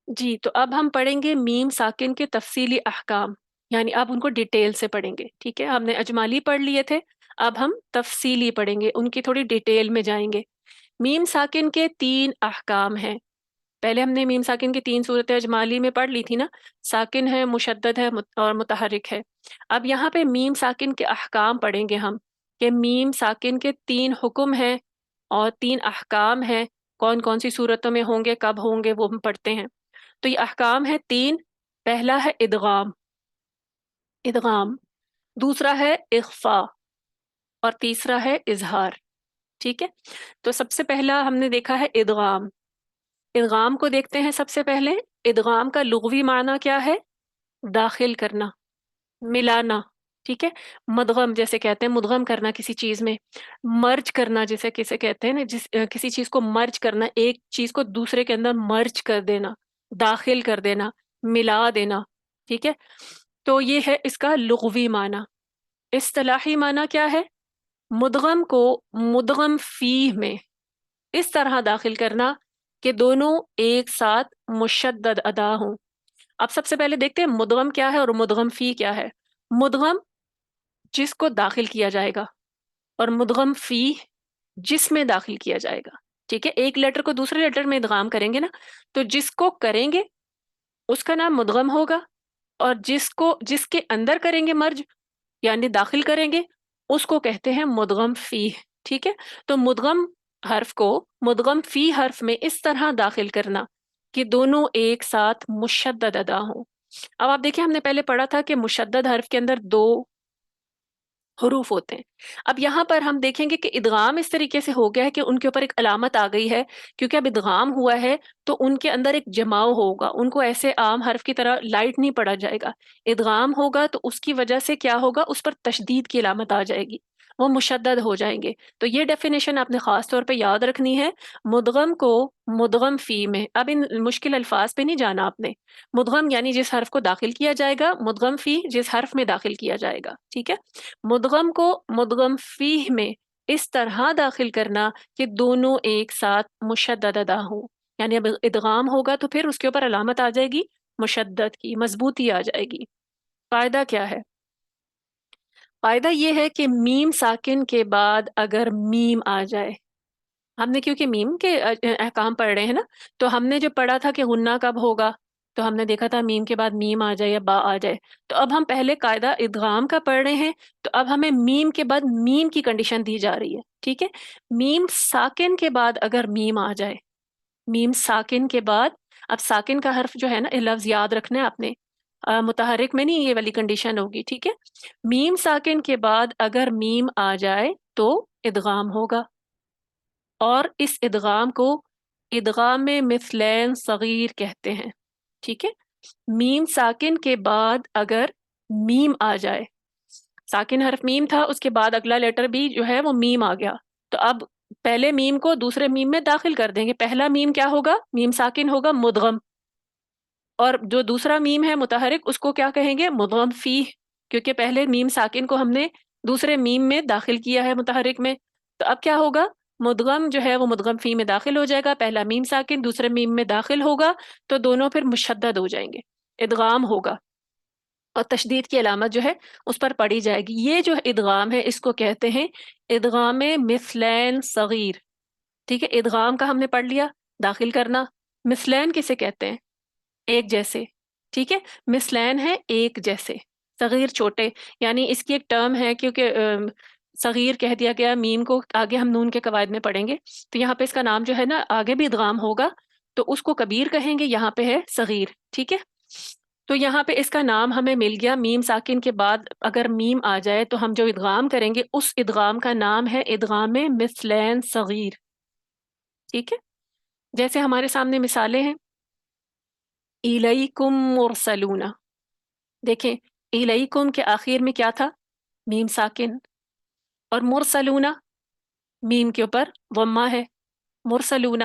جی تو اب ہم پڑھیں گے میم ساکن کے تفصیلی احکام، یعنی اب ان کو ڈیٹیل سے پڑھیں گے. ٹھیک ہے، ہم نے اجمالی پڑھ لیے تھے، اب ہم تفصیلی پڑھیں گے، ان کی تھوڑی ڈیٹیل میں جائیں گے. میم ساکن کے 3 احکام ہیں. پہلے ہم نے میم ساکن کی 3 صورتیں اجمالی میں پڑھ لی تھی نا، ساکن ہے، مشدد ہے اور متحرک ہے. اب یہاں پہ میم ساکن کے احکام پڑھیں گے ہم، کہ میم ساکن کے 3 حکم ہیں اور 3 احکام ہیں. کون کون سی صورتوں میں ہوں گے، کب ہوں گے، وہ ہم پڑھتے ہیں. تو یہ احکام ہے 3. پہلا ہے ادغام، ادغام. دوسرا ہے اخفا، اور تیسرا ہے اظہار. ٹھیک ہے، تو سب سے پہلا ہم نے دیکھا ہے ادغام. ادغام کو دیکھتے ہیں سب سے پہلے. ادغام کا لغوی معنی کیا ہے؟ داخل کرنا، ملانا. ٹھیک ہے، مدغم جیسے کہتے ہیں، مدغم کرنا کسی چیز میں. مرج کرنا جسے کسے کہتے ہیں نا، کسی چیز کو مرج کرنا، ایک چیز کو دوسرے کے اندر مرج کر دینا، داخل کر دینا، ملا دینا. ٹھیک ہے، تو یہ ہے اس کا لغوی معنی. اصطلاحی معنی کیا ہے؟ مدغم کو مدغم فیہ میں اس طرح داخل کرنا کہ دونوں ایک ساتھ مشدد ادا ہوں. اب سب سے پہلے دیکھتے ہیں مدغم کیا ہے اور مدغم فی کیا ہے. مدغم جس کو داخل کیا جائے گا، اور مدغم فی جس میں داخل کیا جائے گا. ٹھیک ہے، ایک لیٹر کو دوسرے لیٹر میں ادغام کریں گے نا، تو جس کو کریں گے اس کا نام مدغم ہوگا، اور جس کے اندر کریں گے مرج، یعنی داخل کریں گے، اس کو کہتے ہیں مدغم فی. ٹھیک ہے، تو مدغم حرف کو مدغم فی حرف میں اس طرح داخل کرنا کہ دونوں ایک ساتھ مشدد ادا ہوں. اب آپ دیکھیں، ہم نے پہلے پڑھا تھا کہ مشدد حرف کے اندر 2 حروف ہوتے ہیں. اب یہاں پر ہم دیکھیں گے کہ ادغام اس طریقے سے ہو گیا ہے کہ ان کے اوپر ایک علامت آ گئی ہے، کیونکہ اب ادغام ہوا ہے تو ان کے اندر ایک جماؤ ہوگا، ان کو ایسے عام حرف کی طرح لائٹ نہیں پڑا جائے گا. ادغام ہوگا تو اس کی وجہ سے کیا ہوگا، اس پر تشدید کی علامت آ جائے گی، وہ مشدد ہو جائیں گے. تو یہ ڈیفینیشن آپ نے خاص طور پہ یاد رکھنی ہے. مدغم کو مدغم فی میں، اب ان مشکل الفاظ پہ نہیں جانا آپ نے. مدغم یعنی جس حرف کو داخل کیا جائے گا، مدغم فی جس حرف میں داخل کیا جائے گا. ٹھیک ہے، مدغم کو مدغم فیہ میں اس طرح داخل کرنا کہ دونوں ایک ساتھ مشدد ادا ہوں. یعنی اب ادغام ہوگا تو پھر اس کے اوپر علامت آ جائے گی مشدد کی، مضبوطی آ جائے گی. فائدہ کیا ہے؟ فائدہ یہ ہے کہ میم ساکن کے بعد اگر میم آ جائے، ہم نے کیونکہ میم کے احکام پڑھ رہے ہیں نا، تو ہم نے جو پڑھا تھا کہ غنہ کب ہوگا، تو ہم نے دیکھا تھا میم کے بعد میم آ جائے یا با آ جائے. تو اب ہم پہلے قاعدہ ادغام کا پڑھ رہے ہیں، تو اب ہمیں میم کے بعد میم کی کنڈیشن دی جا رہی ہے. ٹھیک ہے، میم ساکن کے بعد اگر میم آ جائے، میم ساکن کے بعد، اب ساکن کا حرف جو ہے نا، یہ لفظ یاد رکھنا ہے آپ نے، متحرک میں نہیں یہ والی کنڈیشن ہوگی. ٹھیک ہے، میم ساکن کے بعد اگر میم آ جائے تو ادغام ہوگا، اور اس ادغام کو ادغام مثلین صغیر کہتے ہیں. ٹھیک ہے، میم ساکن کے بعد اگر میم آ جائے، ساکن حرف میم تھا، اس کے بعد اگلا لیٹر بھی جو ہے وہ میم آ گیا، تو اب پہلے میم کو دوسرے میم میں داخل کر دیں گے. پہلا میم کیا ہوگا؟ میم ساکن ہوگا مدغم، اور جو دوسرا میم ہے متحرک، اس کو کیا کہیں گے؟ مدغم فی، کیونکہ پہلے میم ساکن کو ہم نے دوسرے میم میں داخل کیا ہے متحرک میں. تو اب کیا ہوگا؟ مدغم جو ہے وہ مدغم فی میں داخل ہو جائے گا، پہلا میم ساکن دوسرے میم میں داخل ہوگا، تو دونوں پھر مشدد ہو جائیں گے، ادغام ہوگا، اور تشدید کی علامت جو ہے اس پر پڑی جائے گی. یہ جو ادغام ہے اس کو کہتے ہیں ادغام مثلین صغیر. ٹھیک ہے، ادغام کا ہم نے پڑھ لیا، داخل کرنا. مثلین کسے کہتے ہیں؟ ایک جیسے. ٹھیک ہے، مثلین ہے ایک جیسے، صغیر چھوٹے. یعنی اس کی ایک ٹرم ہے، کیونکہ صغیر کہہ دیا گیا میم کو، آگے ہم نون کے قواعد میں پڑھیں گے، تو یہاں پہ اس کا نام جو ہے نا آگے بھی ادغام ہوگا، تو اس کو کبیر کہیں گے، یہاں پہ ہے صغیر. ٹھیک ہے، تو یہاں پہ اس کا نام ہمیں مل گیا. میم ساکن کے بعد اگر میم آ جائے تو ہم جو ادغام کریں گے اس ادغام کا نام ہے ادغام مثلین صغیر. ٹھیک ہے، جیسے ہمارے سامنے مثالیں ہیں، الیکم مرسلون. دیکھیں، الیکم کے آخر میں کیا تھا؟ میم ساکن، اور مرسلون میم کے اوپر ضمہ ہے، مرسلون.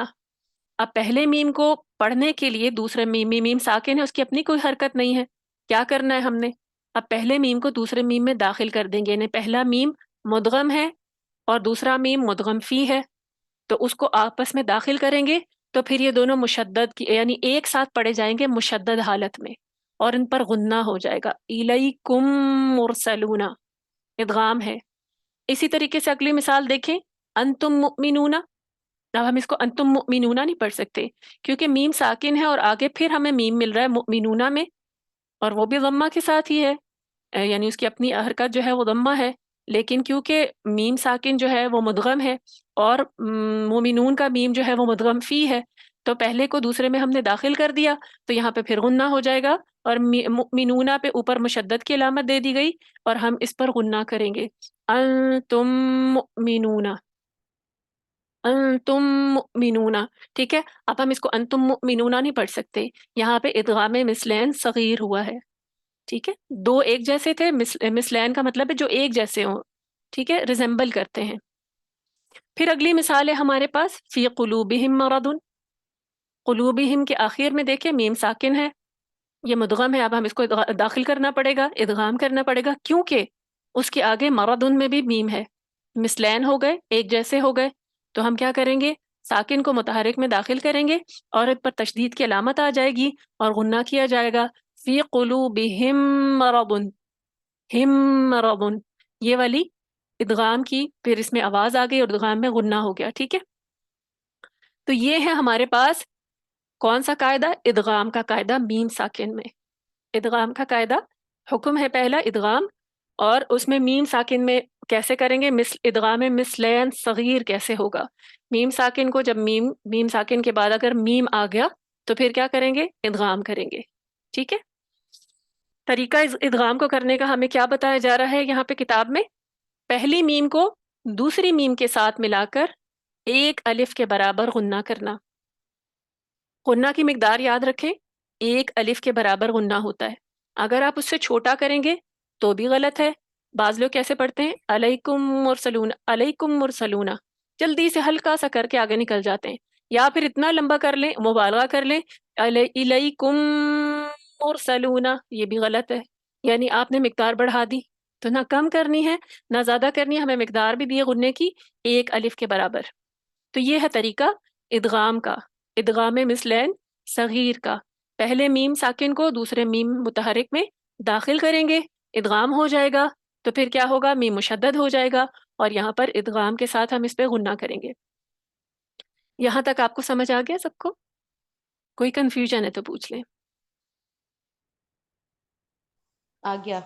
اب پہلے میم کو پڑھنے کے لیے دوسرے میم ساکن ہے، اس کی اپنی کوئی حرکت نہیں ہے. کیا کرنا ہے ہم نے؟ اب پہلے میم کو دوسرے میم میں داخل کر دیں گے، یعنی پہلا میم مدغم ہے اور دوسرا میم مدغم فی ہے، تو اس کو آپس میں داخل کریں گے تو پھر یہ دونوں مشدد کی یعنی ایک ساتھ پڑھے جائیں گے مشدد حالت میں، اور ان پر غنہ ہو جائے گا. الیکم مرسلون ادغام ہے. اسی طریقے سے اگلی مثال دیکھیں، انتم مؤمنون. اب ہم اس کو انتم مؤمنون نہیں پڑھ سکتے کیونکہ میم ساکن ہے اور آگے پھر ہمیں میم مل رہا ہے مؤمنون میں، اور وہ بھی ضمہ کے ساتھ ہی ہے، یعنی اس کی اپنی حرکت جو ہے وہ ضمہ ہے. لیکن کیونکہ میم ساکن جو ہے وہ مدغم ہے اور مومنون کا میم جو ہے وہ مدغم فی ہے، تو پہلے کو دوسرے میں ہم نے داخل کر دیا تو یہاں پہ پھر غنہ ہو جائے گا، اور مؤمنون پہ اوپر مشدد کی علامت دے دی گئی اور ہم اس پر غنہ کریں گے. انتم مؤمنون، انتم مؤمنون. ٹھیک ہے، اب ہم اس کو انتم مؤمنون نہیں پڑھ سکتے، یہاں پہ ادغام مثلین صغیر ہوا ہے. ٹھیک ہے، دو ایک جیسے تھے، مثلین کا مطلب ہے جو ایک جیسے ہوں. ٹھیک ہے، ریزمبل کرتے ہیں. پھر اگلی مثال ہے ہمارے پاس فی قلوبہم مرض. قلوبہم کے آخر میں دیکھیں میم ساکن ہے، یہ مدغم ہے. اب ہم اس کو داخل کرنا پڑے گا، ادغام کرنا پڑے گا، کیونکہ اس کے آگے مرض میں بھی میم ہے. مثلین ہو گئے، ایک جیسے ہو گئے، تو ہم کیا کریں گے، ساکن کو متحرک میں داخل کریں گے اور اس پر تشدید کی علامت آ جائے گی اور غنہ کیا جائے گا. فی قلوبہم مرض، ہم مرض، یہ والی ادغام کی، پھر اس میں آواز آ گئی اور ادغام میں غنہ ہو گیا. ٹھیک ہے، تو یہ ہے ہمارے پاس کون سا قاعدہ، ادغام کا قاعدہ میم ساکن میں. ادغام کا قاعدہ، حکم ہے پہلا ادغام، اور اس میں میم ساکن میں کیسے کریں گے، ادغام مثلین صغیر کیسے ہوگا. میم ساکن کو جب میم ساکن کے بعد اگر میم آ گیا تو پھر کیا کریں گے، ادغام کریں گے. ٹھیک ہے، طریقہ ادغام کو کرنے کا ہمیں کیا بتایا جا رہا ہے یہاں پہ کتاب میں، پہلی میم کو دوسری میم کے ساتھ ملا کر ایک الف کے برابر غنہ کرنا. غنہ کی مقدار یاد رکھیں، ایک الف کے برابر غنہ ہوتا ہے. اگر آپ اس سے چھوٹا کریں گے تو بھی غلط ہے. بعض لوگ کیسے پڑھتے ہیں، علیکم مرسلون، علیکم مرسلون، جلدی سے ہلکا سا کر کے آگے نکل جاتے ہیں، یا پھر اتنا لمبا کر لیں، مبالغہ کر لیں، الیکم مرسلون، یہ بھی غلط ہے. یعنی آپ نے مقدار بڑھا دی، تو نہ کم کرنی ہے نہ زیادہ کرنی ہے، ہمیں مقدار بھی دی غنے کی ایک الف کے برابر. تو یہ ہے طریقہ ادغام کا، ادغام مثلین صغیر کا. پہلے میم ساکن کو دوسرے میم متحرک میں داخل کریں گے، ادغام ہو جائے گا، تو پھر کیا ہوگا، میم مشدد ہو جائے گا اور یہاں پر ادغام کے ساتھ ہم اس پہ غنہ کریں گے. یہاں تک آپ کو سمجھ آ گیا سب کو؟ کوئی کنفیوژن ہے تو پوچھ لیں. آ گیا.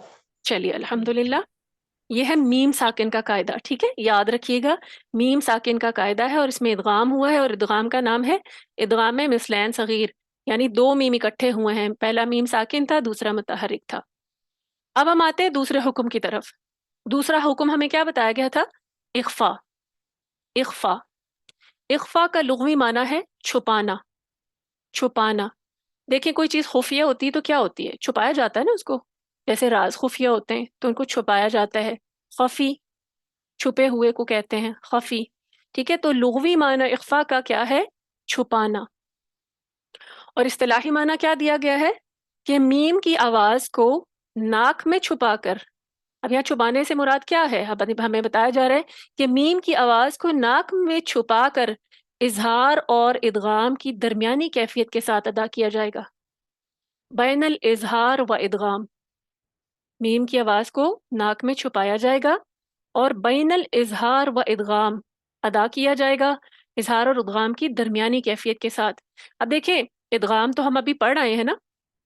چلیے الحمدللہ. یہ ہے میم ساکن کا قاعدہ. ٹھیک ہے، یاد رکھیے گا، میم ساکن کا قاعدہ ہے اور اس میں ادغام ہوا ہے، اور ادغام کا نام ہے ادغام مثلین صغیر، یعنی دو میم اکٹھے ہوئے ہیں، پہلا میم ساکن تھا دوسرا متحرک تھا. اب ہم آتے ہیں دوسرے حکم کی طرف. دوسرا حکم ہمیں کیا بتایا گیا تھا، اخفا. اخفا، اخفا کا لغوی معنی ہے چھپانا. چھپانا، دیکھیں کوئی چیز خفیہ ہوتی ہے تو کیا ہوتی ہے، چھپایا جاتا ہے نا اس کو. جیسے راز خفیہ ہوتے ہیں تو ان کو چھپایا جاتا ہے. خفی، چھپے ہوئے کو کہتے ہیں خفی. ٹھیک ہے، تو لغوی معنی اخفا کا کیا ہے، چھپانا. اور اصطلاحی معنی کیا دیا گیا ہے کہ میم کی آواز کو ناک میں چھپا کر. اب یہاں چھپانے سے مراد کیا ہے، اب ہمیں بتایا جا رہا ہے کہ میم کی آواز کو ناک میں چھپا کر اظہار اور ادغام کی درمیانی کیفیت کے ساتھ ادا کیا جائے گا. بین الاظہار و ادغام، میم کی آواز کو ناک میں چھپایا جائے گا اور بین الاظہار و ادغام ادا کیا جائے گا، اظہار اور ادغام کی درمیانی کیفیت کے ساتھ. اب دیکھیں، ادغام تو ہم ابھی پڑھ آئے ہیں نا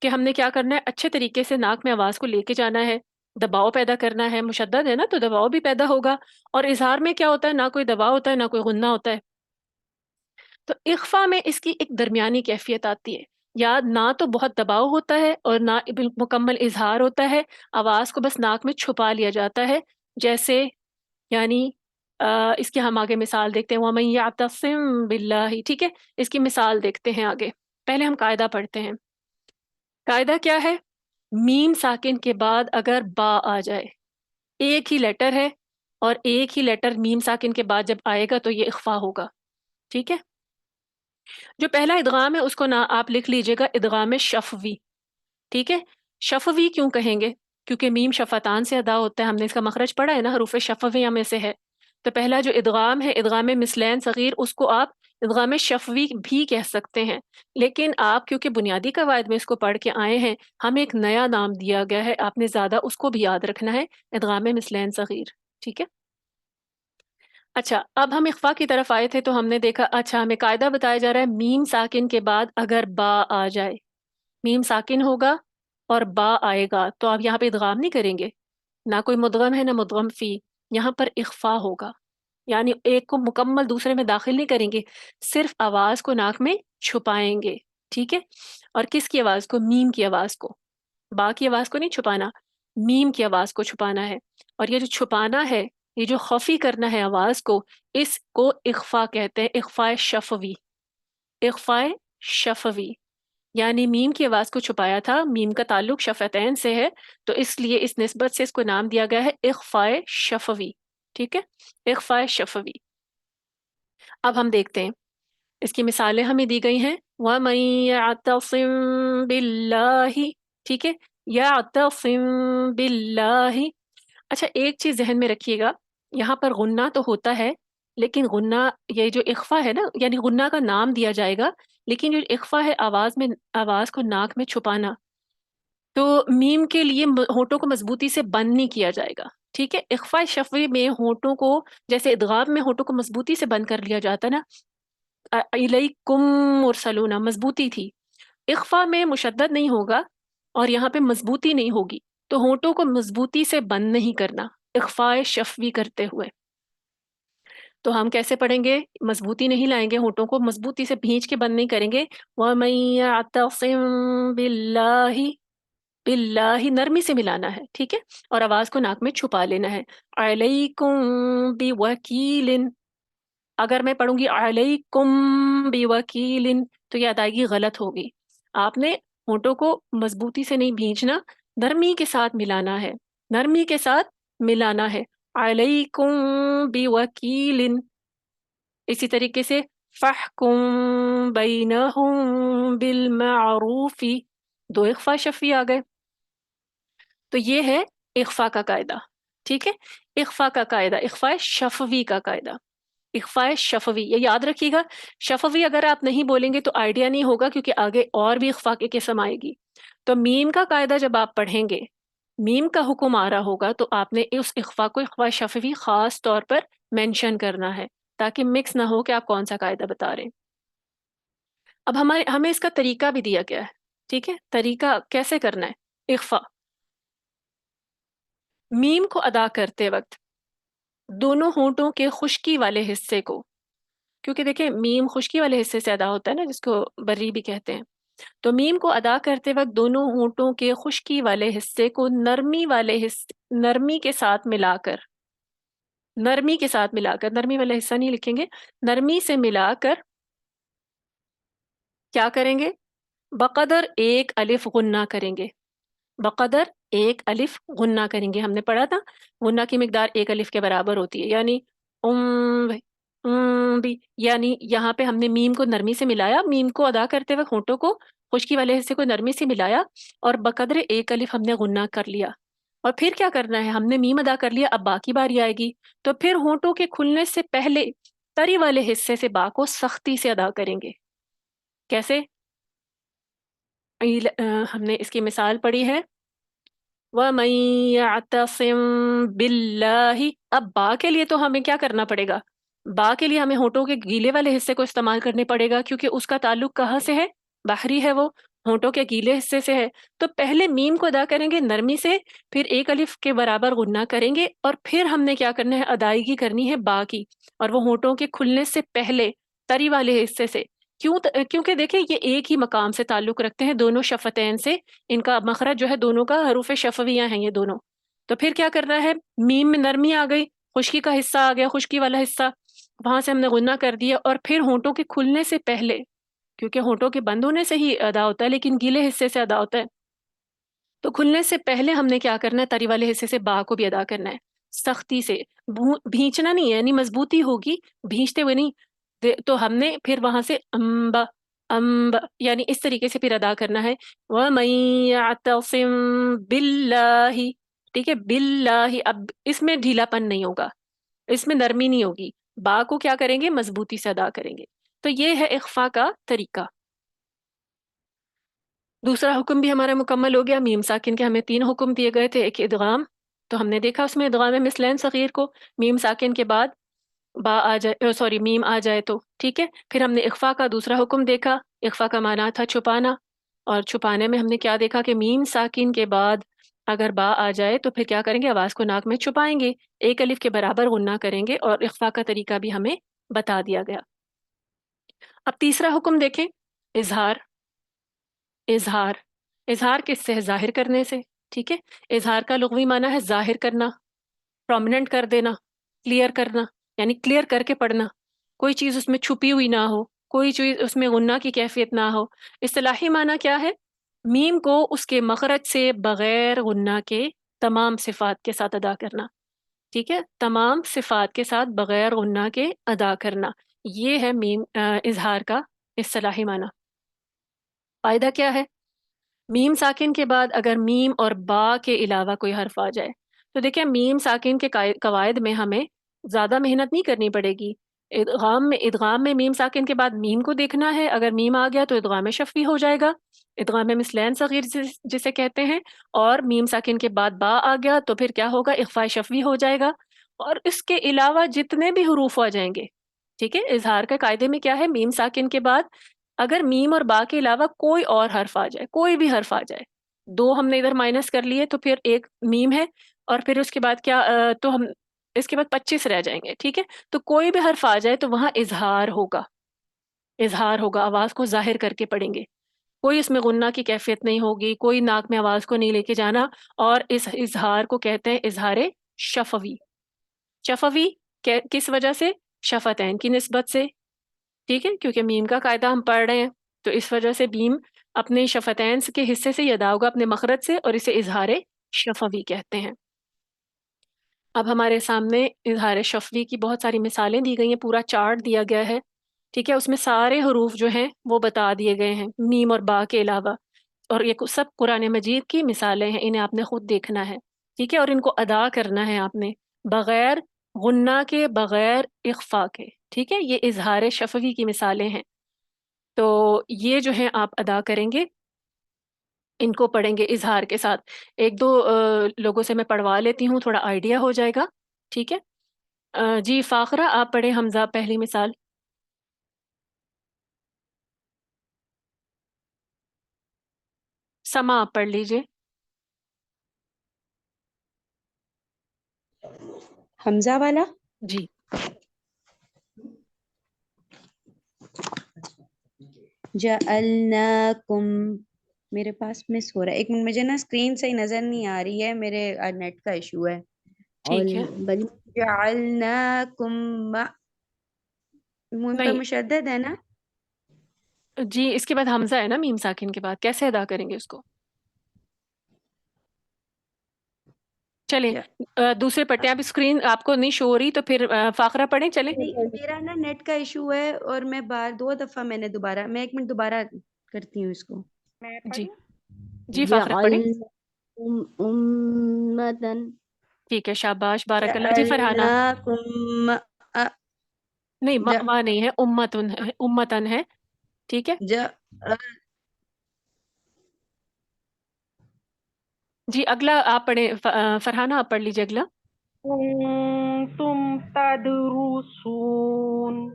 کہ ہم نے کیا کرنا ہے، اچھے طریقے سے ناک میں آواز کو لے کے جانا ہے، دباؤ پیدا کرنا ہے. مشدد ہے نا تو دباؤ بھی پیدا ہوگا. اور اظہار میں کیا ہوتا ہے، نہ کوئی دباؤ ہوتا ہے نہ کوئی غنہ ہوتا ہے. تو اخفا میں اس کی ایک درمیانی کیفیت آتی ہے، یا نہ تو بہت دباؤ ہوتا ہے اور نہ مکمل اظہار ہوتا ہے، آواز کو بس ناک میں چھپا لیا جاتا ہے. جیسے یعنی اس کی ہم آگے مثال دیکھتے ہیں، وَمَن يَعْتَصِم بِاللَّهِ. ٹھیک ہے، اس کی مثال دیکھتے ہیں آگے. پہلے ہم قاعدہ پڑھتے ہیں. قاعدہ کیا ہے، میم ساکن کے بعد اگر با آ جائے، ایک ہی لیٹر ہے اور ایک ہی لیٹر میم ساکن کے بعد جب آئے گا تو یہ اخفا ہوگا. ٹھیک ہے، جو پہلا ادغام ہے اس کو نہ آپ لکھ لیجئے گا ادغام شفوی. ٹھیک ہے، شفوی کیوں کہیں گے، کیونکہ میم شفتان سے ادا ہوتا ہے، ہم نے اس کا مخرج پڑھا ہے نا، حروف شفویہ میں سے ہے. تو پہلا جو ادغام ہے، ادغام مثلین صغیر، اس کو آپ ادغام شفوی بھی کہہ سکتے ہیں، لیکن آپ کیونکہ بنیادی قواعد میں اس کو پڑھ کے آئے ہیں، ہمیں ایک نیا نام دیا گیا ہے، آپ نے زیادہ اس کو بھی یاد رکھنا ہے، ادغام مثلین صغیر، ٹھیک ہے؟ اچھا، اب ہم اخفا کی طرف آئے تھے تو ہم نے دیکھا، اچھا ہمیں قاعدہ بتایا جا رہا ہے میم ساکن کے بعد اگر با آ جائے، میم ساکن ہوگا اور با آئے گا تو آپ یہاں پہ ادغام نہیں کریں گے، نہ کوئی مدغم ہے نہ مدغم فی، یہاں پر اخفا ہوگا، یعنی ایک کو مکمل دوسرے میں داخل نہیں کریں گے، صرف آواز کو ناک میں چھپائیں گے، ٹھیک ہے؟ اور کس کی آواز کو؟ میم کی آواز کو، با کی آواز کو نہیں چھپانا، میم کی آواز کو چھپانا ہے، اور یہ جو چھپانا ہے، یہ جو خفی کرنا ہے آواز کو، اس کو اخفا کہتے ہیں، اخفاء شفوی، اخفاء شفوی، یعنی میم کی آواز کو چھپایا تھا، میم کا تعلق شفتین سے ہے، تو اس لیے اس نسبت سے اس کو نام دیا گیا ہے اخفاء شفوی، ٹھیک ہے؟ اخفاء شفوی۔ اب ہم دیکھتے ہیں، اس کی مثالیں ہمیں دی گئی ہیں، وَمَن يَعْتَصِم بِاللَّهِ، ٹھیک ہے؟ يَعْتَصِم بِاللَّهِ۔ اچھا ایک چیز ذہن میں رکھیے گا، یہاں پر غنہ تو ہوتا ہے، لیکن غنہ، یہ جو اخفا ہے نا، یعنی غنہ کا نام دیا جائے گا، لیکن جو اخفا ہے آواز میں، آواز کو ناک میں چھپانا، تو میم کے لیے ہونٹوں کو مضبوطی سے بند نہیں کیا جائے گا، ٹھیک ہے؟ اخفاء شفوی میں ہونٹوں کو، جیسے ادغام میں ہونٹوں کو مضبوطی سے بند کر لیا جاتا نا، الیکم مرسلون، مضبوطی تھی، اخفا میں مشدد نہیں ہوگا اور یہاں پہ مضبوطی نہیں ہوگی، تو ہونٹوں کو مضبوطی سے بند نہیں کرنا اخفاء شفوی کرتے ہوئے، تو ہم کیسے پڑھیں گے؟ مضبوطی نہیں لائیں گے، ہونٹوں کو مضبوطی سے بھینچ کے بند نہیں کریں گے، وَمَن يَعْتَصِم بِاللَّهِ، باللہ نرمی سے ملانا ہے، ٹھیک ہے؟ اور آواز کو ناک میں چھپا لینا ہے، علیکم بوکیل، اگر میں پڑھوں گی علیکم بوکیل تو یہ ادائیگی غلط ہوگی، آپ نے ہونٹوں کو مضبوطی سے نہیں بھینچنا، نرمی کے ساتھ ملانا ہے، نرمی کے ساتھ ملانا ہے، علیکم بوکیل۔ اسی طریقے سے فَاحْكُم بَيْنَهُم بِالْمَعْرُوفِ، دو اخفاء شفوی آ گئے، تو یہ ہے اخفاء کا قاعدہ، ٹھیک ہے؟ اخفاء کا قاعدہ، اخفاء شفوی کا قاعدہ، اخفاء شفوی، یہ یاد رکھیے گا، شفوی اگر آپ نہیں بولیں گے تو آئیڈیا نہیں ہوگا، کیونکہ آگے اور بھی اخفاء کی قسم آئے گی، تو میم کا قاعدہ جب آپ پڑھیں گے، میم کا حکم آ رہا ہوگا تو آپ نے اس اخفاء کو اخفاء شفوی خاص طور پر مینشن کرنا ہے، تاکہ مکس نہ ہو کہ آپ کون سا قاعدہ بتا رہے ہیں۔ اب ہمیں اس کا طریقہ بھی دیا گیا ہے، ٹھیک ہے؟ طریقہ کیسے کرنا ہے اخفاء، میم کو ادا کرتے وقت دونوں ہونٹوں کے خشکی والے حصے کو، کیونکہ دیکھیں میم خشکی والے حصے سے ادا ہوتا ہے نا، جس کو بری بھی کہتے ہیں، تو میم کو ادا کرتے وقت دونوں ہونٹوں کے خشکی والے حصے کو نرمی کے ساتھ ملا کر، نرمی کے ساتھ ملا کر، نرمی والا حصہ نہیں لکھیں گے، نرمی سے ملا کر کیا کریں گے؟ بقدر ایک الف غنہ کریں گے، بقدر ایک الف غنہ کریں گے، ہم نے پڑھا تھا غنہ کی مقدار ایک الف کے برابر ہوتی ہے، یعنی بھی، یعنی یہاں پہ ہم نے میم کو نرمی سے ملایا، میم کو ادا کرتے وقت ہونٹوں کو خشکی والے حصے کو نرمی سے ملایا اور بقدر ایک الف ہم نے غنہ کر لیا، اور پھر کیا کرنا ہے؟ ہم نے میم ادا کر لیا، اب باقی باری آئے گی، تو پھر ہونٹوں کے کھلنے سے پہلے تری والے حصے سے با کو سختی سے ادا کریں گے، کیسے؟ ہم نے اس کی مثال پڑھی ہے، وَمَن يَعْتَصِم بِاللَّهِ، اب با کے لیے تو ہمیں کیا کرنا پڑے گا؟ با کے لیے ہمیں ہونٹوں کے گیلے والے حصے کو استعمال کرنے پڑے گا، کیونکہ اس کا تعلق کہاں سے ہے؟ باہری ہے، وہ ہونٹوں کے گیلے حصے سے ہے، تو پہلے میم کو ادا کریں گے نرمی سے، پھر ایک الف کے برابر غنہ کریں گے، اور پھر ہم نے کیا کرنا ہے؟ ادائیگی کرنی ہے با کی، اور وہ ہونٹوں کے کھلنے سے پہلے تری والے حصے سے، کیونکہ دیکھیں یہ ایک ہی مقام سے تعلق رکھتے ہیں، دونوں شفتین سے، ان کا مخرج جو ہے دونوں کا حروف شفویہ ہیں یہ دونوں، تو پھر کیا کرنا ہے؟ میم میں نرمی آ گئی، خشکی کا حصہ آ گیا، خشکی والا حصہ، وہاں سے ہم نے غنہ کر دیا، اور پھر ہونٹوں کے کھلنے سے پہلے، کیونکہ ہونٹوں کے بند ہونے سے ہی ادا ہوتا ہے لیکن گیلے حصے سے ادا ہوتا ہے، تو کھلنے سے پہلے ہم نے کیا کرنا ہے؟ تری والے حصے سے با کو بھی ادا کرنا ہے، سختی سے، بھینچنا نہیں ہے، یعنی مضبوطی ہوگی، بھینچتے ہوئے نہیں، تو ہم نے پھر وہاں سے امبا، یعنی اس طریقے سے پھر ادا کرنا ہے، وَمَن يَعْتَصِم بِاللَّهِ، ٹھیک ہے؟ باللہ، اب اس میں ڈھیلا پن نہیں ہوگا، اس میں نرمی نہیں ہوگی، با کو کیا کریں گے؟ مضبوطی سے ادا کریں گے، تو یہ ہے اخفا کا طریقہ. دوسرا حکم بھی ہمارا مکمل ہو گیا. میم ساکن کے ہمیں 3 حکم دیے گئے تھے. ایک ادغام، تو ہم نے دیکھا اس میں ادغام مثلین صغیر کو میم ساکن کے بعد با آ جائے، سوری میم آ جائے تو ٹھیک ہے. پھر ہم نے اخفا کا دوسرا حکم دیکھا. اخفا کا معنی تھا چھپانا، اور چھپانے میں ہم نے کیا دیکھا کہ میم ساکن کے بعد اگر با آ جائے تو پھر کیا کریں گے، آواز کو ناک میں چھپائیں گے، ایک الف کے برابر غنہ کریں گے، اور اخفا کا طریقہ بھی ہمیں بتا دیا گیا. اب تیسرا حکم دیکھیں، اظہار. اظہار، اظہار کس سے ہے؟ ظاہر کرنے سے. ٹھیک ہے، اظہار کا لغوی معنی ہے ظاہر کرنا، پرومیننٹ کر دینا، کلیئر کرنا، یعنی کلیئر کر کے پڑھنا، کوئی چیز اس میں چھپی ہوئی نہ ہو، کوئی چیز اس میں غنہ کی کیفیت نہ ہو. اصطلاحی معنی کیا ہے؟ میم کو اس کے مخرج سے بغیر غنہ کے تمام صفات کے ساتھ ادا کرنا. ٹھیک ہے، تمام صفات کے ساتھ بغیر غنہ کے ادا کرنا، یہ ہے میم اظہار کا اصطلاحی معنی. فائدہ کیا ہے؟ میم ساکن کے بعد اگر میم اور با کے علاوہ کوئی حرف آ جائے تو دیکھیں میم ساکن کے قواعد میں ہمیں زیادہ محنت نہیں کرنی پڑے گی. ادغام میں میم ساکن کے بعد میم کو دیکھنا ہے، اگر میم آ گیا تو ادغام شفوی ہو جائے گا، ادغام مثلین صغیر جسے کہتے ہیں. اور میم ساکن کے بعد با آ گیا تو پھر کیا ہوگا، اخفاء شفوی ہو جائے گا. اور اس کے علاوہ جتنے بھی حروف آ جائیں گے، ٹھیک ہے، اظہار کے قاعدے میں کیا ہے، میم ساکن کے بعد اگر میم اور با کے علاوہ کوئی اور حرف آ جائے، کوئی بھی حرف آ جائے، 2 ہم نے ادھر مائنس کر لیے تو پھر ایک میم ہے، اور پھر اس کے بعد کیا تو ہم اس کے بعد 25 رہ جائیں گے. ٹھیک ہے، تو کوئی بھی حرف آ جائے تو وہاں اظہار ہوگا، اظہار ہوگا، آواز کو ظاہر کر کے پڑھیں گے، کوئی اس میں غنہ کی کیفیت نہیں ہوگی، کوئی ناک میں آواز کو نہیں لے کے جانا. اور اس اظہار کو کہتے ہیں اظہار شفوی. شفوی کس وجہ سے؟ شفتین کی نسبت سے. ٹھیک ہے، کیونکہ میم کا قاعدہ ہم پڑھ رہے ہیں تو اس وجہ سے میم اپنے شفتین کے حصے سے ادا ہوگا، اپنے مخرج سے، اور اسے اظہار شفوی کہتے ہیں. اب ہمارے سامنے اظہار شفوی کی بہت ساری مثالیں دی گئی ہیں، پورا چارٹ دیا گیا ہے. ٹھیک ہے، اس میں سارے حروف جو ہیں وہ بتا دیے گئے ہیں میم اور با کے علاوہ، اور یہ سب قرآن مجید کی مثالیں ہیں، انہیں آپ نے خود دیکھنا ہے. ٹھیک ہے، اور ان کو ادا کرنا ہے آپ نے بغیر غنہ کے، بغیر اخفا کے. ٹھیک ہے، یہ اظہار شفوی کی مثالیں ہیں. تو یہ جو ہیں آپ ادا کریں گے، ان کو پڑھیں گے اظہار کے ساتھ. ایک دو لوگوں سے میں پڑھوا لیتی ہوں، تھوڑا آئیڈیا ہو جائے گا. ٹھیک ہے، جی فاخرہ آپ پڑھیں حمزہ پہلی مثال. سما آپ پڑھ لیجئے. حمزہ والا. جی جعلناکم، میرے پاس مس ہو رہا ہے، ایک منٹ، مجھے نا اسکرین صحیح نظر نہیں آ رہی ہے، میرے نیٹ کا ایشو ہے. اور ٹھیک ہے. بل جعلناکم مون پہ نہیں مشدد ہے نا؟ جی، اس کے بعد حمزہ ہے نا میم ساکن کے بعد، کیسے ادا کریں گے اس کو؟ چلیں دوسرے پڑھتے ہیں. اب اسکرین آپ کو نہیں شو ہو رہی تو پھر فاخرہ پڑھیں. چلیں نہیں، میرا نا نیٹ کا ایشو ہے، اور میں 2 دفعہ میں نے دوبارہ، میں 1 منٹ دوبارہ کرتی ہوں اس کو. میں جی پڑھوں؟ جی فاخرہ پڑھیں. جعلناکم امتن، ٹھیک ہے، شاباش، بارک اللہ. جی فرحانہ. جعلناکم نہیں ماں نہیں ہے، امتن ہے، امتن ہے. ٹھیک ہے جی، اگلا آپ پڑھیں. فرحانہ آپ پڑھ لیجیے اگلا. کنتم تدرسون.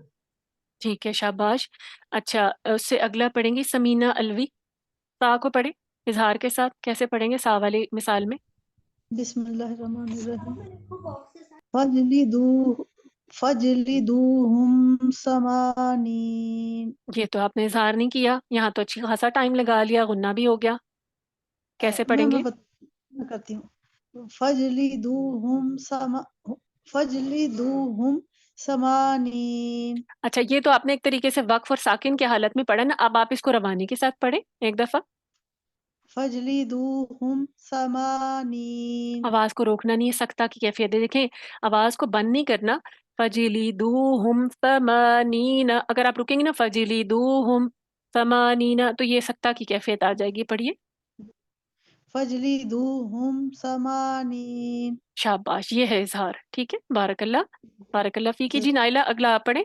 ٹھیک ہے، شاباش. اچھا، اس سے اگلا پڑھیں گی سمینہ الوی. سا کو پڑھیں اظہار کے ساتھ. کیسے پڑھیں گے سا والی مثال میں؟ بسم اللہ الرحمن الرحیم فجلدوہم ثمانین. یہ تو آپ نے اظہار نہیں کیا، یہاں تو اچھی خاصا ٹائم لگا لیا، غنہ بھی ہو گیا. کیسے پڑھیں گے؟ میں کرتی ہوں. فجلدوہم ثمانین. اچھا، یہ تو آپ نے ایک طریقے سے وقف اور ساکن کی حالت میں پڑھا نا، اب آپ اس کو روانی کے ساتھ پڑھیں ایک دفعہ. فجلدوہم ثمانین. آواز کو روکنا نہیں ہے، سکتہ کی کیفیت ہے. دیکھیں آواز کو بند نہیں کرنا. فجلدوہم ثمانین، اگر آپ رکیں گے نا فجلدوہم ثمانین تو یہ سکتہ کی کیفیت آ جائے گی. پڑھیے. فجلدوہم ثمانین. شاباش، یہ ہے اظہار. ٹھیک ہے، بارک اللہ، بارک اللہ فیکی. جی نائلہ اگلا آپ پڑھیں.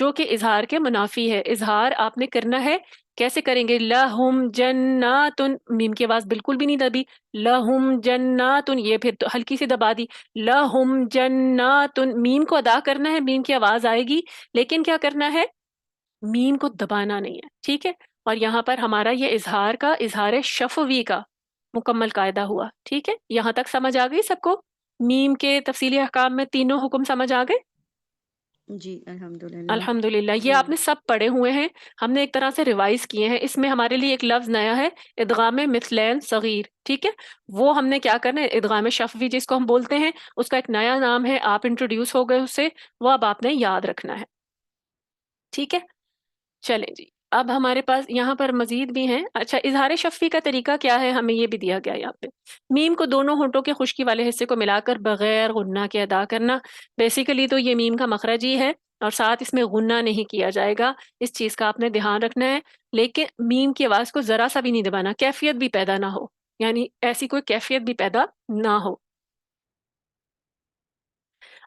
جو کہ اظہار کے منافی ہے. اظہار آپ نے کرنا ہے کیسے کریں گے؟ لہم جناتن، میم کی آواز بالکل بھی نہیں دبی. لہم جناتن، یہ پھر تو ہلکی سی دبا دی. لہم جناتن، میم کو ادا کرنا ہے، میم کی آواز آئے گی، لیکن کیا کرنا ہے؟ میم کو دبانا نہیں ہے. ٹھیک ہے. اور یہاں پر ہمارا یہ اظہار کا، اظہار شفوی کا مکمل قاعدہ ہوا. ٹھیک ہے. یہاں تک سمجھ آ گئی سب کو؟ میم کے تفصیلی احکام میں تینوں حکم سمجھ آ گئے؟ جی الحمدللہ. الحمدللہ. یہ آپ نے سب پڑھے ہوئے ہیں، ہم نے ایک طرح سے ریوائز کیے ہیں. اس میں ہمارے لیے ایک لفظ نیا ہے، ادغام مثلین صغیر. ٹھیک ہے. وہ ہم نے کیا کرنا ہے؟ ادغام شفوی جس کو ہم بولتے ہیں، اس کا ایک نیا نام ہے، آپ انٹروڈیوس ہو گئے اس سے، وہ اب آپ نے یاد رکھنا ہے. ٹھیک ہے. چلیں جی، اب ہمارے پاس یہاں پر مزید بھی ہیں. اچھا، اظہار شفوی کا طریقہ کیا ہے؟ ہمیں یہ بھی دیا گیا یہاں پہ. میم کو دونوں ہونٹوں کے خشکی والے حصے کو ملا کر بغیر غنہ کے ادا کرنا. بیسیکلی تو یہ میم کا مخرج ہی ہے، اور ساتھ اس میں غنہ نہیں کیا جائے گا. اس چیز کا آپ نے دھیان رکھنا ہے. لیکن میم کی آواز کو ذرا سا بھی نہیں دبانا، کیفیت بھی پیدا نہ ہو، یعنی ایسی کوئی کیفیت بھی پیدا نہ ہو.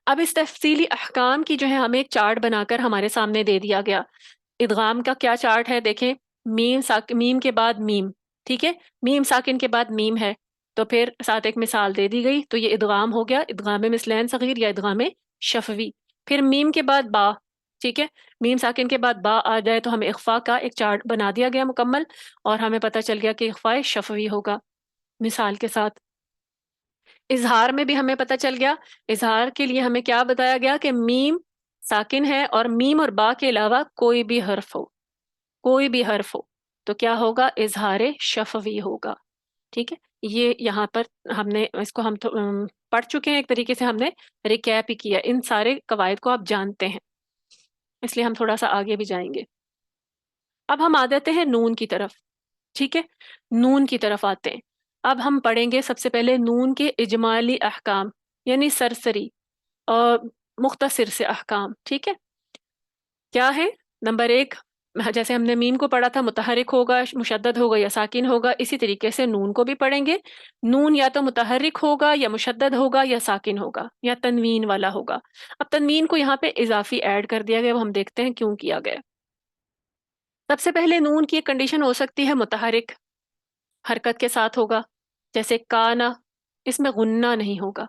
اب اس تفصیلی احکام کی جو ہے ہمیں ایک چارٹ بنا کر ہمارے سامنے دے دیا گیا. ادغام کا کیا چارٹ ہے؟ دیکھیں، میم کے بعد میم. ٹھیک ہے. میم ساکن کے بعد میم ہے، تو پھر ساتھ ایک مثال دے دی گئی، تو یہ ادغام ہو گیا، ادغام مثلین صغیر یا ادغام شفوی. پھر میم کے بعد با. ٹھیک ہے. میم ساکن کے بعد با آ جائے تو ہمیں اخفا کا ایک چارٹ بنا دیا گیا مکمل، اور ہمیں پتہ چل گیا کہ اخفا شفوی ہوگا مثال کے ساتھ. اظہار میں بھی ہمیں پتہ چل گیا. اظہار کے لیے ہمیں کیا بتایا گیا کہ میم ساکن ہے، اور میم اور با کے علاوہ کوئی بھی حرف ہو، کوئی بھی حرف ہو تو کیا ہوگا؟ اظہار شفوی ہوگا. ٹھیک ہے. یہ یہاں پر ہم نے اس کو ہم پڑھ چکے ہیں، ایک طریقے سے ہم نے ریکیپ ہی کیا. ان سارے قواعد کو آپ جانتے ہیں، اس لیے ہم تھوڑا سا آگے بھی جائیں گے. اب ہم آ جاتے ہیں نون کی طرف. ٹھیک ہے. نون کی طرف آتے ہیں. اب ہم پڑھیں گے سب سے پہلے نون کے اجمالی احکام، یعنی سرسری اور مختصر سے احکام. ٹھیک ہے. کیا ہے؟ نمبر ایک، جیسے ہم نے میم کو پڑھا تھا متحرک ہوگا، مشدد ہوگا یا ساکن ہوگا، اسی طریقے سے نون کو بھی پڑھیں گے. نون یا تو متحرک ہوگا یا مشدد ہوگا یا ساکن ہوگا یا تنوین والا ہوگا. اب تنوین کو یہاں پہ اضافی ایڈ کر دیا گیا، وہ ہم دیکھتے ہیں کیوں کیا گیا. سب سے پہلے نون کی ایک کنڈیشن ہو سکتی ہے متحرک، حرکت کے ساتھ ہوگا، جیسے کانا. اس میں غنہ نہیں ہوگا.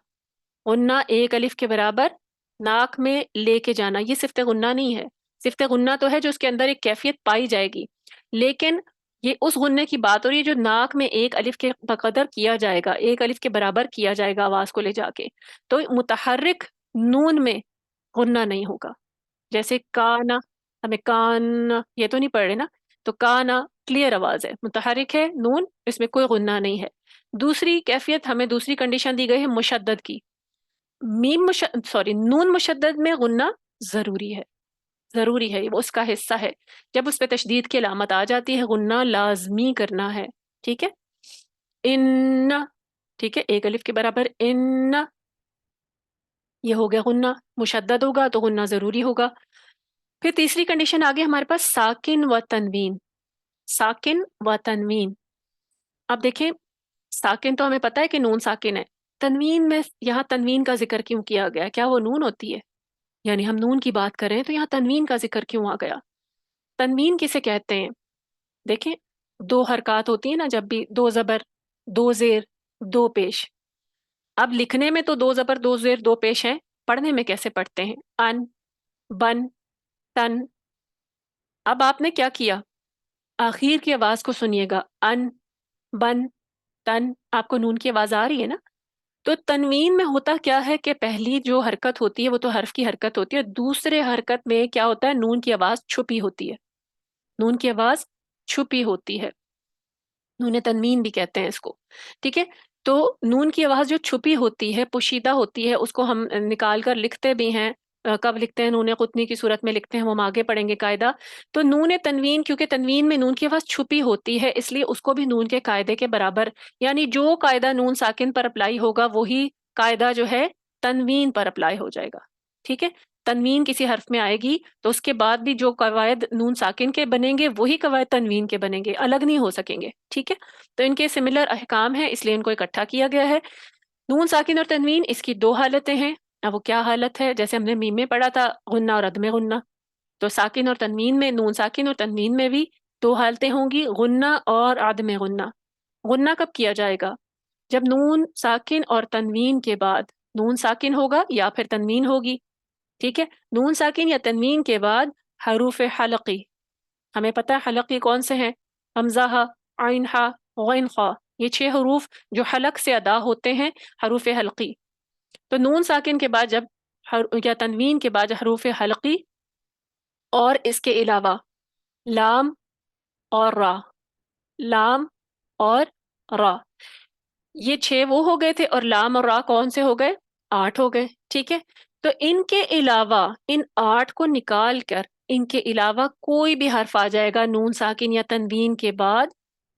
غنہ ایک الف کے برابر ناک میں لے کے جانا، یہ صفت غنہ نہیں ہے. صفت غنہ تو ہے جو اس کے اندر ایک کیفیت پائی جائے گی، لیکن یہ اس غنے کی بات ہو رہی ہے جو ناک میں ایک الف کے بقدر کیا جائے گا، ایک الف کے برابر کیا جائے گا آواز کو لے جا کے. تو متحرک نون میں غنہ نہیں ہوگا. جیسے کانا، ہمیں کان یہ تو نہیں پڑھ رہے نا، تو کانا کلیئر آواز ہے، متحرک ہے نون، اس میں کوئی غنہ نہیں ہے. دوسری کیفیت ہمیں دوسری کنڈیشن دی گئی ہے مشدد کی. نون مشدد میں غنہ ضروری ہے، ضروری ہے، وہ اس کا حصہ ہے. جب اس پہ تشدید کی علامت آ جاتی ہے غنہ لازمی کرنا ہے. ٹھیک ہے. ان، ٹھیک ہے، ایک الف کے برابر ان، یہ ہو گیا غنہ. مشدد ہوگا تو غنہ ضروری ہوگا. پھر تیسری کنڈیشن آگے ہمارے پاس ساکن و تنوین. ساکن و تنوین. اب دیکھیں، ساکن تو ہمیں پتہ ہے کہ نون ساکن ہے. تنوین میں یہاں تنوین کا ذکر کیوں کیا گیا؟ کیا وہ نون ہوتی ہے؟ یعنی ہم نون کی بات کریں تو یہاں تنوین کا ذکر کیوں آ گیا؟ تنوین کسے کہتے ہیں؟ دیکھیں، دو حرکات ہوتی ہیں نا، جب بھی دو زبر، دو زیر، دو پیش. اب لکھنے میں تو دو زبر، دو زیر، دو پیش ہیں، پڑھنے میں کیسے پڑھتے ہیں؟ ان، بن، تن. اب آپ نے کیا کیا؟ آخر کی آواز کو سنیے گا، ان، بن، تن. آپ کو نون کی آواز آ رہی ہے نا؟ تو تنوین میں ہوتا کیا ہے کہ پہلی جو حرکت ہوتی ہے وہ تو حرف کی حرکت ہوتی ہے، دوسرے حرکت میں کیا ہوتا ہے؟ نون کی آواز چھپی ہوتی ہے. نون کی آواز چھپی ہوتی ہے، نون تنوین بھی کہتے ہیں اس کو. ٹھیک ہے. تو نون کی آواز جو چھپی ہوتی ہے، پوشیدہ ہوتی ہے، اس کو ہم نکال کر لکھتے بھی ہیں. کب لکھتے ہیں؟ نون قطنی کی صورت میں لکھتے ہیں، وہ ہم آگے پڑھیں گے قاعدہ. تو نون تنوین، کیونکہ تنوین میں نون کی آواز چھپی ہوتی ہے، اس لیے اس کو بھی نون کے قاعدے کے برابر، یعنی جو قاعدہ نون ساکن پر اپلائی ہوگا وہی قاعدہ جو ہے تنوین پر اپلائی ہو جائے گا. ٹھیک ہے. تنوین کسی حرف میں آئے گی تو اس کے بعد بھی جو قواعد نون ساکن کے بنیں گے وہی قواعد تنوین کے بنیں گے، الگ نہیں ہو سکیں گے. ٹھیک ہے. تو ان کے سملر احکام ہیں، اس لیے ان کو اکٹھا کیا گیا ہے. نون ساکن اور تنوین، اس کی دو حالتیں ہیں. اب وہ کیا حالت ہے؟ جیسے ہم نے میم میں پڑھا تھا غنہ اور عدم غنہ، تو ساکن اور تنوین میں، نون ساکن اور تنوین میں بھی دو حالتیں ہوں گی، غنہ اور عدم غنہ۔ غنہ کب کیا جائے گا؟ جب نون ساکن اور تنوین کے بعد نون ساکن ہوگا یا پھر تنوین ہوگی، ٹھیک ہے؟ نون ساکن یا تنوین کے بعد حروف حلقی، ہمیں پتہ ہے حلقی کون سے ہیں؟ حمزہ ہا، عین ہا، غین خا، یہ 6 حروف جو حلق سے ادا ہوتے ہیں حروف حلقی۔ تو نون ساکن کے بعد جب یا تنوین کے بعد حروف حلقی اور اس کے علاوہ لام اور را، لام اور را، یہ 6 وہ ہو گئے تھے، اور لام اور را کون سے ہو گئے؟ 8 ہو گئے، ٹھیک ہے؟ تو ان کے علاوہ ان 8 کو نکال کر ان کے علاوہ کوئی بھی حرف آ جائے گا نون ساکن یا تنوین کے بعد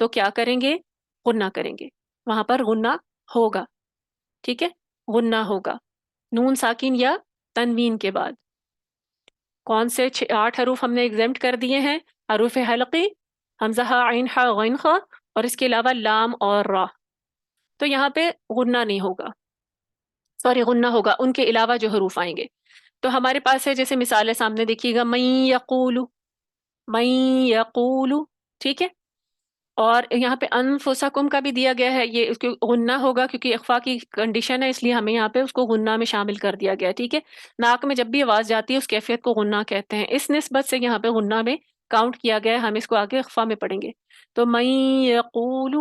تو کیا کریں گے؟ غنہ کریں گے، وہاں پر غنہ ہوگا، ٹھیک ہے؟ غنہ ہوگا نون ساکن یا تنوین کے بعد۔ کون سے 8 حروف ہم نے ایگزمپٹ کر دیے ہیں؟ حروف حلقی، حمزہ ہا، عین ہا، غین خا، اور اس کے علاوہ لام اور را۔ تو یہاں پہ غنہ نہیں ہوگا، سوری غنہ ہوگا ان کے علاوہ جو حروف آئیں گے۔ تو ہمارے پاس ہے جیسے مثال ہے سامنے دیکھیے گا، من یقول، من یقول، ٹھیک ہے؟ اور یہاں پہ انفسکم کا بھی دیا گیا ہے، یہ اس کو غنہ ہوگا کیونکہ اخفا کی کنڈیشن ہے، اس لیے ہمیں یہاں پہ اس کو غنہ میں شامل کر دیا گیا ہے، ٹھیک ہے؟ ناک میں جب بھی آواز جاتی ہے اس کیفیت کو غنہ کہتے ہیں، اس نسبت سے یہاں پہ غنہ میں کاؤنٹ کیا گیا ہے، ہم اس کو آگے اخفا میں پڑھیں گے۔ تو من یقول،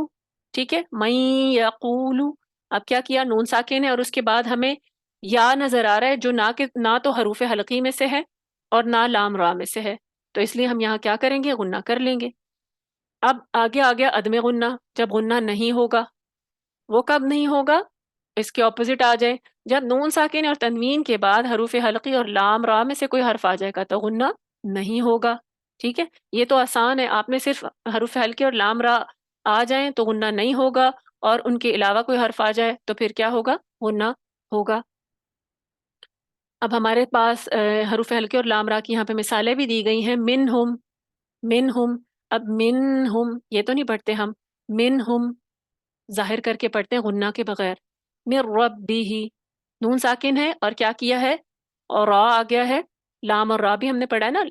ٹھیک ہے؟ من یقول، اب کیا کیا؟ نون ساکن ہے اور اس کے بعد ہمیں یا نظر آ رہا ہے جو نہ تو حروف حلقی میں سے ہے اور نہ لام را میں سے ہے، تو اس لیے ہم یہاں کیا کریں گے؟ غنہ کر لیں گے۔ اب آگے آ گیا عدم غنہ، جب غنہ نہیں ہوگا، وہ کب نہیں ہوگا؟ اس کے اپوزٹ آ جائے، جب نون ساکن اور تنوین کے بعد حروف حلقی اور لام را میں سے کوئی حرف آ جائے گا تو غنہ نہیں ہوگا، ٹھیک ہے؟ یہ تو آسان ہے، آپ نے صرف حروف حلقی اور لام را آ جائیں تو غنہ نہیں ہوگا، اور ان کے علاوہ کوئی حرف آ جائے تو پھر کیا ہوگا؟ غنہ ہوگا۔ اب ہمارے پاس حروف حلقی اور لام را کی یہاں پہ مثالیں بھی دی گئی ہیں، منہم، منہم، اب منہم یہ تو نہیں پڑھتے ہم، منہم ظاہر کر کے پڑھتے ہیں غنہ کے بغیر، من ربہ، نون ساکن ہے اور کیا کیا ہے؟ اور را آ گیا ہے، لام اور را بھی ہم نے پڑھا ہے نا،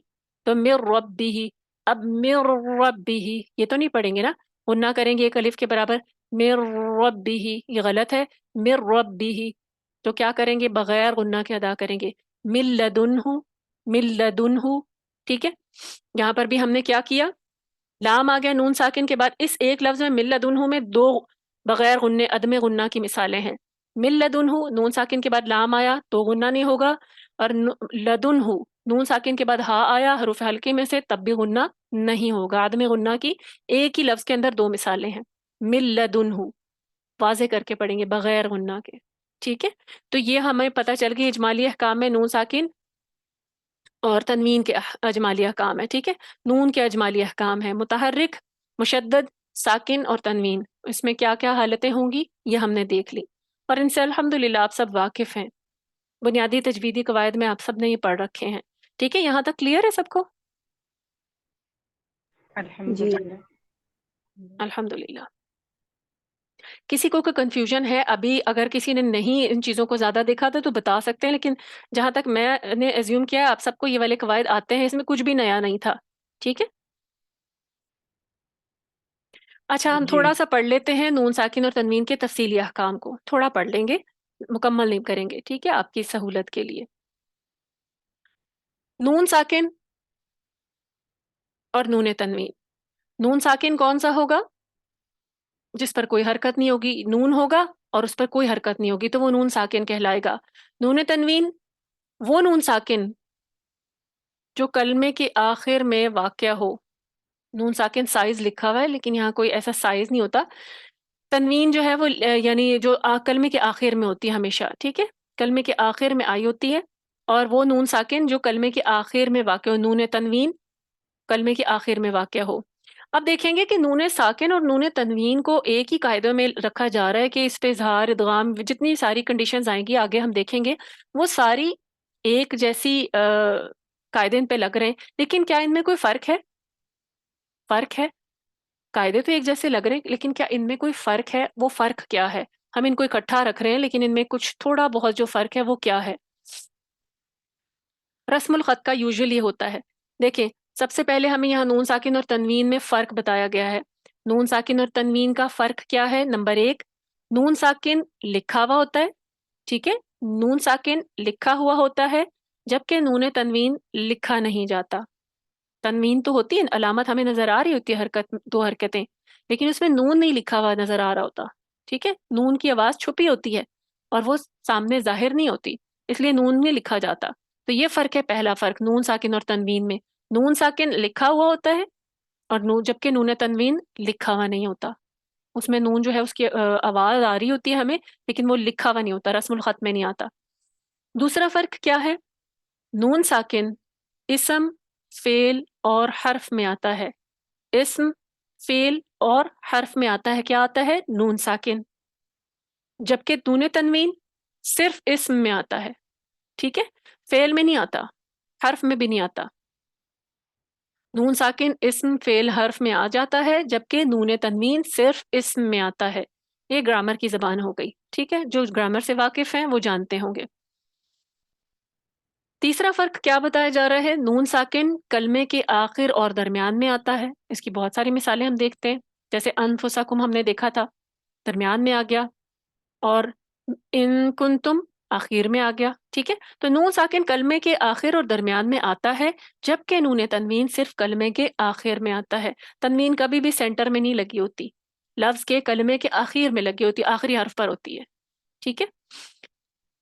تو من ربہ، اب من ربہ یہ تو نہیں پڑھیں گے نا، غنہ کریں گے ایک الف کے برابر، من ربہ یہ غلط ہے، من ربہ تو کیا کریں گے؟ بغیر غنہ کے ادا کریں گے، من لدنہ، من لدنہ، ٹھیک ہے؟ یہاں پر بھی ہم نے کیا کیا؟ لام آ گیا نون ساکن کے بعد، اس ایک لفظ میں من لدنہ میں 2 بغیر غنہ عدم غنہ کی مثالیں ہیں۔ من لدنہ نون ساکن کے بعد لام آیا تو غنہ نہیں ہوگا، اور لدنہ نون ساکن کے بعد ہا آیا حروف حلقے میں سے تب بھی غنہ نہیں ہوگا۔ عدم غنہ کی ایک ہی لفظ کے اندر 2 مثالیں ہیں، من لدنہ، واضح کر کے پڑھیں گے بغیر غنہ کے، ٹھیک ہے؟ تو یہ ہمیں پتہ چل گئی اجمالی احکام میں نون ساکن اور تنوین کے اجمالی احکام ہے، ٹھیک ہے؟ نون کے اجمالی احکام ہے متحرک، مشدد، ساکن اور تنوین، اس میں کیا کیا حالتیں ہوں گی یہ ہم نے دیکھ لی، اور ان سے الحمدللہ آپ سب واقف ہیں، بنیادی تجویدی قواعد میں آپ سب نے یہ پڑھ رکھے ہیں، ٹھیک ہے؟ یہاں تک کلیئر ہے سب کو؟ جی الحمدللہ۔ کسی کو کوئی کنفیوژن ہے ابھی؟ اگر کسی نے نہیں ان چیزوں کو زیادہ دیکھا تھا تو بتا سکتے ہیں، لیکن جہاں تک میں نے ایزیوم کیا ہے آپ سب کو یہ والے قواعد آتے ہیں، اس میں کچھ بھی نیا نہیں تھا، ٹھیک ہے؟ اچھا ہم تھوڑا سا پڑھ لیتے ہیں نون ساکن اور تنوین کے تفصیلی احکام کو، تھوڑا پڑھ لیں گے، مکمل نہیں کریں گے، ٹھیک ہے؟ آپ کی سہولت کے لیے۔ نون ساکن اور نون تنوین، نون ساکن کون سا ہوگا؟ جس پر کوئی حرکت نہیں ہوگی، نون ہوگا اور اس پر کوئی حرکت نہیں ہوگی تو وہ نون ساکن کہلائے گا۔ نون تنوین وہ نون ساکن جو کلمے کے آخر میں واقع ہو، نون ساکن سائز لکھا ہوا ہے لیکن یہاں کوئی ایسا سائز نہیں ہوتا، تنوین جو ہے وہ یعنی جو کلمے کے آخر میں ہوتی ہے ہمیشہ، ٹھیک ہے؟ کلمے کے آخر میں آئی ہوتی ہے، اور وہ نون ساکن جو کلمے کے آخر میں واقع ہو، نون تنوین کلمے کے آخر میں واقع ہو۔ اب دیکھیں گے کہ نون ساکن اور نون تنوین کو ایک ہی قاعدے میں رکھا جا رہا ہے کہ اس پہ اظہار، ادغام، جتنی ساری کنڈیشنز آئیں گی آگے ہم دیکھیں گے وہ ساری ایک جیسی قاعدے ان پہ لگ رہے ہیں، لیکن کیا ان میں کوئی فرق ہے؟ فرق ہے، قاعدے تو ایک جیسے لگ رہے ہیں لیکن کیا ان میں کوئی فرق ہے؟ وہ فرق کیا ہے؟ ہم ان کو اکٹھا رکھ رہے ہیں لیکن ان میں کچھ تھوڑا بہت جو فرق ہے وہ کیا ہے؟ رسم الخط کا یوزول یہ ہوتا ہے دیکھیں سب سے پہلے ہمیں یہاں نون ساکن اور تنوین میں فرق بتایا گیا ہے. نون ساکن اور تنوین کا فرق کیا ہے؟ نمبر 1، نون ساکن لکھا ہوا ہوتا ہے، ٹھیک ہے، نون ساکن لکھا ہوا ہوتا ہے جبکہ نون تنوین لکھا نہیں جاتا. تنوین تو ہوتی ہے، علامت ہمیں نظر آ رہی ہوتی ہے، حرکت 2 حرکتیں، لیکن اس میں نون نہیں لکھا ہوا نظر آ رہا ہوتا. ٹھیک ہے، نون کی آواز چھپی ہوتی ہے اور وہ سامنے ظاہر نہیں ہوتی، اس لیے نون نہیں لکھا جاتا. تو یہ فرق ہے، پہلا فرق نون ساکن اور تنوین میں. نون ساکن لکھا ہوا ہوتا ہے اور جبکہ نون تنوین لکھا ہوا نہیں ہوتا. اس میں نون جو ہے اس کی آواز آ رہی ہوتی ہے ہمیں، لیکن وہ لکھا ہوا نہیں ہوتا، رسم الخط میں نہیں آتا. دوسرا فرق کیا ہے؟ نون ساکن اسم، فعل اور حرف میں آتا ہے. اسم، فعل اور حرف میں آتا ہے. کیا آتا ہے؟ نون ساکن. جبکہ نون تنوین صرف اسم میں آتا ہے. ٹھیک ہے، فعل میں نہیں آتا، حرف میں بھی نہیں آتا. نون ساکن اسم، فعل، حرف میں آ جاتا ہے جبکہ نون تنوین صرف اسم میں آتا ہے. یہ گرامر کی زبان ہو گئی. ٹھیک ہے، جو گرامر سے واقف ہیں وہ جانتے ہوں گے. تیسرا فرق کیا بتایا جا رہا ہے؟ نون ساکن کلمے کے آخر اور درمیان میں آتا ہے. اس کی بہت ساری مثالیں ہم دیکھتے ہیں، جیسے انفسکم ہم نے دیکھا تھا، درمیان میں آ گیا، اور ان کنتم آخر میں آ گیا. ٹھیک ہے، تو نون ساکن کلمے کے آخر اور درمیان میں آتا ہے جبکہ نون تنوین صرف کلمے کے آخر میں آتا ہے. تنوین کبھی بھی سینٹر میں نہیں لگی ہوتی، لفظ کے کلمے کے آخر میں لگی ہوتی، آخری حرف پر ہوتی ہے. ٹھیک ہے،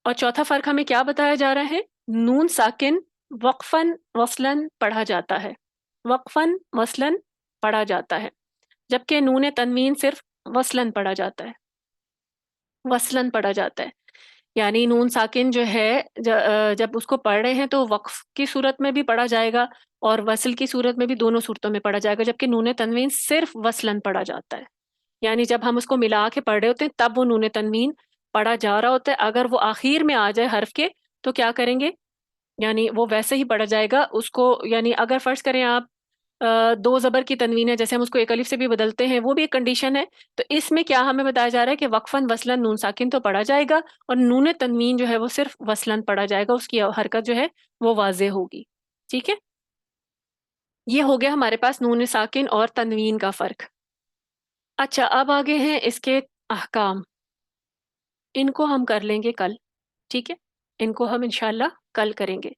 اور چوتھا فرق ہمیں کیا بتایا جا رہا ہے؟ نون ساکن وقفاً وصلاً پڑھا جاتا ہے، وقفاً وصلاً پڑھا جاتا ہے، جبکہ نون تنوین صرف وصلاً پڑھا جاتا ہے، وصلاً پڑھا جاتا ہے. یعنی نون ساکن جو ہے جب اس کو پڑھ رہے ہیں تو وقف کی صورت میں بھی پڑھا جائے گا اور وصل کی صورت میں بھی، دونوں صورتوں میں پڑھا جائے گا، جبکہ نون تنوین صرف وصلاً پڑھا جاتا ہے. یعنی جب ہم اس کو ملا کے پڑھ رہے ہوتے ہیں تب وہ نون تنوین پڑھا جا رہا ہوتا ہے. اگر وہ آخر میں آ جائے حرف کے تو کیا کریں گے؟ یعنی وہ ویسے ہی پڑھا جائے گا اس کو. یعنی اگر فرض کریں آپ 2 زبر کی تنوین ہے، جیسے ہم اس کو ایک الف سے بھی بدلتے ہیں، وہ بھی ایک کنڈیشن ہے. تو اس میں کیا ہمیں بتایا جا رہا ہے کہ وقفاً وصلاً نون ساکن تو پڑھا جائے گا اور نون تنوین جو ہے وہ صرف وصلاً پڑھا جائے گا، اس کی حرکت جو ہے وہ واضح ہوگی. ٹھیک ہے، یہ ہو گیا ہمارے پاس نون ساکن اور تنوین کا فرق. اچھا، اب آگے ہیں اس کے احکام. ان کو ہم کر لیں گے کل. ٹھیک ہے، ان کو ہم انشاءاللہ کل کریں گے.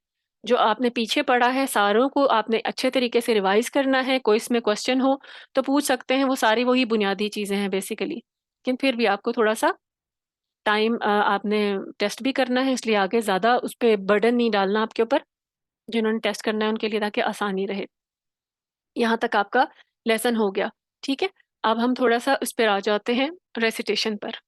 جو آپ نے پیچھے پڑھا ہے ساروں کو آپ نے اچھے طریقے سے ریوائز کرنا ہے. کوئی اس میں کوشچن ہو تو پوچھ سکتے ہیں، وہ ساری وہی بنیادی چیزیں ہیں بیسیکلی، لیکن پھر بھی آپ کو تھوڑا سا ٹائم آپ نے ٹیسٹ بھی کرنا ہے، اس لیے آگے زیادہ اس پہ برڈن نہیں ڈالنا آپ کے اوپر. جنہوں نے ٹیسٹ کرنا ہے ان کے لیے تاکہ آسانی رہے. یہاں تک آپ کا لیسن ہو گیا. ٹھیک ہے، اب ہم تھوڑا سا اس پہ آ جاتے ہیں ریسیٹیشن پر.